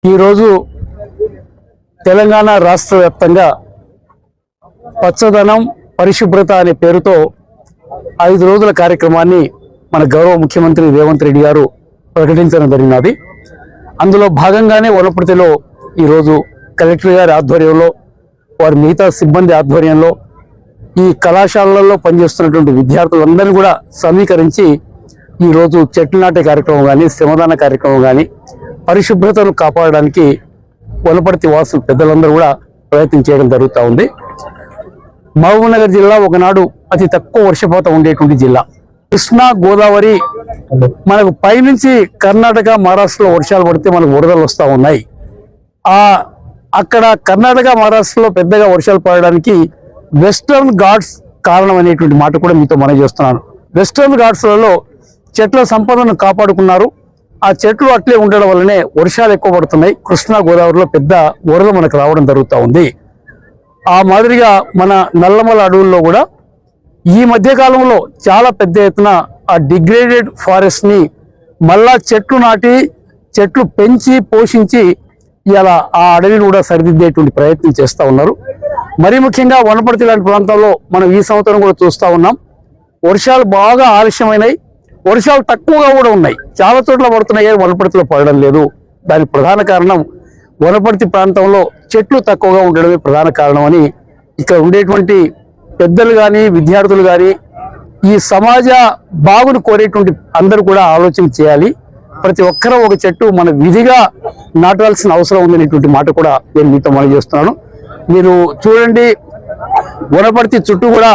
ఈరోజు తెలంగాణ రాష్ట్ర వ్యాప్తంగా పచ్చదనం పరిశుభ్రత అనే పేరుతో 5 రోజుల కార్యక్రమాన్ని మన గౌరవ ముఖ్యమంత్రి రేవంత్ రెడ్డి గారు ప్రకటించడం జరిగినది. అందులో భాగంగానే వనపర్తిలో ఈరోజు కలెక్టర్ గారి ఆధ్వర్యంలో వారి మిగతా సిబ్బంది ఆధ్వర్యంలో ఈ కళాశాలల్లో పనిచేస్తున్నటువంటి విద్యార్థులందరినీ కూడా సమీకరించి ఈరోజు చెట్లు నాటే కార్యక్రమం కానీ శ్రమదాన కార్యక్రమం కానీ పరిశుభ్రతను కాపాడడానికి వనపర్తి వాసులు పెద్దలందరూ కూడా ప్రయత్నం చేయడం జరుగుతూ ఉంది. మహబూబ్నగర్ జిల్లా ఒకనాడు అతి తక్కువ వర్షపాతం ఉండేటువంటి జిల్లా. కృష్ణా గోదావరి మనకు పైనుంచి కర్ణాటక మహారాష్ట్రలో వర్షాలు పడితే మనకు వరదలు వస్తూ ఉన్నాయి. అక్కడ కర్ణాటక మహారాష్ట్రలో పెద్దగా వర్షాలు పడడానికి వెస్టర్న్ ఘాట్స్ కారణం అనేటువంటి మాట కూడా మీతో మనం చేస్తున్నాను. వెస్టర్న్ ఘాట్స్లలో చెట్ల సంపదను కాపాడుకున్నారు. ఆ చెట్లు అట్లే ఉండడం వల్లనే వర్షాలు ఎక్కువ పడుతున్నాయి. కృష్ణా గోదావరిలో పెద్ద వరద మనకు రావడం జరుగుతూ ఉంది. ఆ మాదిరిగా మన నల్లమల అడవుల్లో కూడా ఈ మధ్య కాలంలో చాలా పెద్ద ఎత్తున ఆ డిగ్రేడెడ్ ఫారెస్ట్ ని మళ్ళా చెట్లు నాటి చెట్లు పెంచి పోషించి ఇలా ఆ అడవిని కూడా సరిదిద్దేటువంటి ప్రయత్నం చేస్తూ ఉన్నారు. మరీ ముఖ్యంగా వనపర్తి లాంటి ప్రాంతాల్లో మనం ఈ సంవత్సరం కూడా చూస్తూ ఉన్నాం. వర్షాలు బాగా ఆలస్యమైనాయి. వర్షాలు తక్కువగా కూడా ఉన్నాయి. చాలా చోట్ల పడుతున్నాయి, వనపర్తిలో పడడం లేదు. దానికి ప్రధాన కారణం వనపర్తి ప్రాంతంలో చెట్లు తక్కువగా ఉండడమే ప్రధాన కారణం అని ఇక్కడ ఉండేటువంటి పెద్దలు కానీ విద్యార్థులు కానీ ఈ సమాజ బాగును కోరేటువంటి అందరూ కూడా ఆలోచన చేయాలి. ప్రతి ఒక్కరూ ఒక చెట్టు మన విధిగా నాటాల్సిన అవసరం ఉందనేటువంటి మాట కూడా నేను మీతో మనం చేస్తున్నాను. మీరు చూడండి, వనపర్తి చుట్టూ కూడా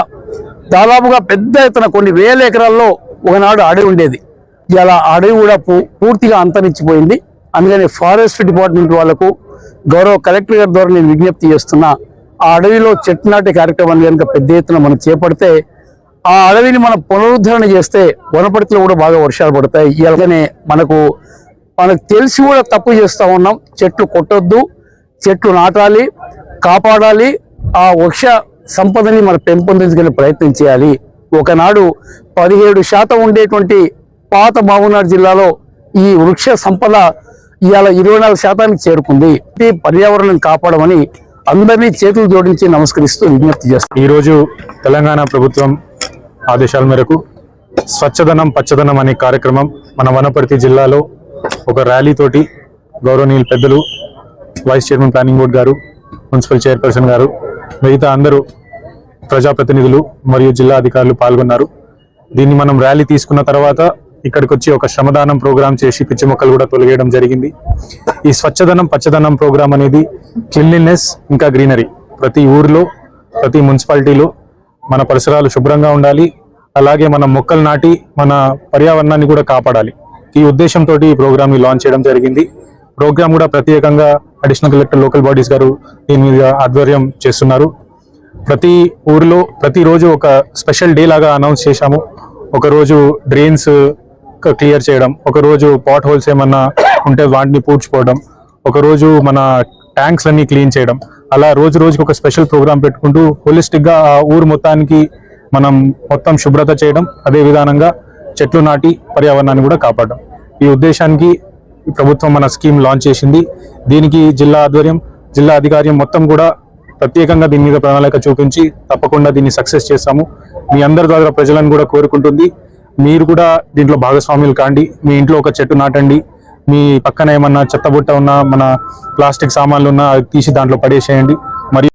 దాదాపుగా పెద్ద ఎత్తున కొన్ని వేల ఎకరాల్లో ఒకనాడు అడవి ఉండేది. ఇలా అడవి కూడా పూర్తిగా అంతరించిపోయింది. అందుకని ఫారెస్ట్ డిపార్ట్మెంట్ వాళ్లకు గౌరవ కలెక్టర్ గారి ద్వారా నేను విజ్ఞప్తి చేస్తున్నా, ఆ అడవిలో చెట్టు నాటే కార్యక్రమాన్ని కనుక పెద్ద ఎత్తున మనం చేపడితే ఆ అడవిని మనం పునరుద్ధరణ చేస్తే వనపర్తిలో కూడా బాగా వర్షాలు పడతాయి. ఇలాగనే మనకు తెలిసి కూడా తప్పు చేస్తూ ఉన్నాం. చెట్లు కొట్టొద్దు, చెట్లు నాటాలి, కాపాడాలి. ఆ వృక్ష సంపదని మనం పెంపొందించుకునే ప్రయత్నం చేయాలి. ఒకనాడు 17% ఉండేటువంటి పాత మహబూబ్నగర్ జిల్లాలో ఈ వృక్ష సంపద ఇవాళ 24% చేరుకుంది. పర్యావరణం కాపాడమని అందరినీ చేతులు జోడించి నమస్కరిస్తూ విజ్ఞప్తి చేస్తాం. ఈరోజు తెలంగాణ ప్రభుత్వం ఆదేశాల మేరకు స్వచ్ఛదనం పచ్చదనం అనే కార్యక్రమం మన వనపర్తి జిల్లాలో ఒక ర్యాలీ తోటి గౌరవనీయులు పెద్దలు వైస్ చైర్మన్ ప్లానింగ్ బోర్డు గారు, మున్సిపల్ చైర్పర్సన్ గారు, మిగతా అందరూ ప్రజాప్రతినిధులు మరియు జిల్లా అధికారులు పాల్గొన్నారు. దీన్ని మనం ర్యాలీ తీసుకున్న తర్వాత ఇక్కడికి వచ్చి ఒక శ్రమదానం ప్రోగ్రాం చేసి పిచ్చి మొక్కలు కూడా తొలగేయడం జరిగింది. ఈ స్వచ్ఛదనం పచ్చదనం ప్రోగ్రాం అనేది క్లీన్లీనెస్ ఇంకా గ్రీనరీ, ప్రతి ఊర్లో ప్రతి మున్సిపాలిటీలో మన పరిసరాలు శుభ్రంగా ఉండాలి. అలాగే మనం మొక్కలు నాటి మన పర్యావరణాన్ని కూడా కాపాడాలి. ఈ ఉద్దేశంతో ఈ ప్రోగ్రామ్ని లాంచ్ చేయడం జరిగింది. ప్రోగ్రామ్ కూడా ప్రత్యేకంగా అడిషనల్ కలెక్టర్ లోకల్ బాడీస్ గారు దీని మీద ఆధ్వర్యం చేస్తున్నారు. ప్రతి ఊరిలో ప్రతిరోజు ఒక స్పెషల్ డే లాగా అనౌన్స్ చేశాము. ఒకరోజు డ్రైన్స్ క్లియర్ చేయడం, ఒకరోజు పాట్ హోల్స్ ఏమన్నా ఉంటే వాటిని పూడ్చుకోవడం, ఒకరోజు మన ట్యాంక్స్ అన్ని క్లీన్ చేయడం. అలా రోజు రోజుకి ఒక స్పెషల్ ప్రోగ్రామ్ పెట్టుకుంటూ హోలిస్టిక్గా ఆ ఊరు మొత్తానికి మనం మొత్తం శుభ్రత చేయడం, అదే విధానంగా చెట్లు నాటి పర్యావరణాన్ని కూడా కాపాడడం. ఈ ఉద్దేశానికి ప్రభుత్వం మన స్కీమ్ లాంచ్ చేసింది. దీనికి జిల్లా ఆధ్వర్యం, జిల్లా అధికార్యం మొత్తం కూడా ప్రత్యేకంగా దీని మీద ప్రణాళిక చూపించి తప్పకుండా దీన్ని సక్సెస్ చేస్తాము. మీ అందరి ద్వారా ప్రజలను కూడా కోరుకుంటుంది, మీరు కూడా దీంట్లో భాగస్వాములు కాండి. మీ ఇంట్లో ఒక చెట్టు నాటండి. మీ పక్కన ఏమన్నా చెత్తబుట్ట ఉన్నా, మన ప్లాస్టిక్ సామాన్లు ఉన్నా తీసి దాంట్లో పడేసేయండి. మరియు